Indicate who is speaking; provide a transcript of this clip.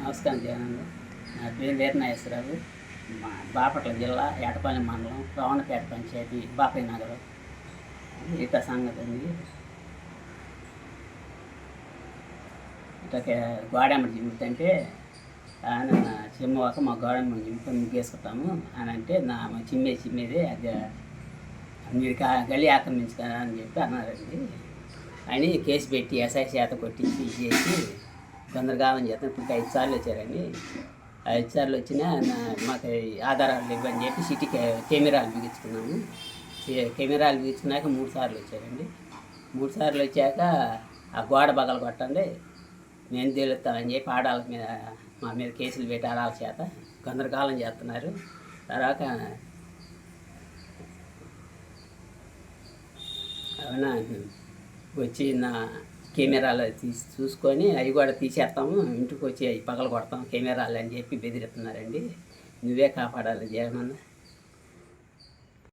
Speaker 1: నమస్కారం జగనండి. నా పేరు వీరనాగేశ్వరరావు. మా బాపట్ల జిల్లా ఏటపాలెం మండలం రావణపేట పంచాయతీ బాపయ్య నగరం. ఇట్లా సంగతి అండి. ఇట్లా గోడెమ్మడి జిమ్ముతంటే ఆయన చిమ్మవాక మా గోడెమ్మ జిమ్ముకొని ముగ్గేసుకుంటాము అని అంటే చిమ్మేదే అది మీరు గల్లీ ఆక్రమించుకున్నా అని చెప్పి అన్నారండి. అని కేసు పెట్టి ఎస్ఐ చేత కొట్టించి చేసి గందరగోళం చేస్తాం. ఇప్పుడు 5 సార్లు వచ్చారండి. 5 సార్లు వచ్చినా మాకు ఆధారాలు ఇవ్వని చెప్పి సిటీ కెమెరాలు బిగించుకున్నాము. కెమెరాలు బిగించుకున్నాక 3 సార్లు వచ్చారండి. 3 సార్లు వచ్చాక ఆ గోడ బగలు కొట్టండి మేము తేలుస్తామని చెప్పి ఆడాల మీద మా మీద కేసులు పెట్టి ఆడాల చేత గందరగోళం చేస్తున్నారు. తర్వాత అవునా వచ్చి నా కెమెరాలు చూసుకొని అవి కూడా తీసేస్తాము, ఇంటికి వచ్చి అవి పగల కొడతాం కెమెరాలు అని చెప్పి బెదిరిస్తున్నారండి. నువ్వే కాపాడాలి జగనన్న.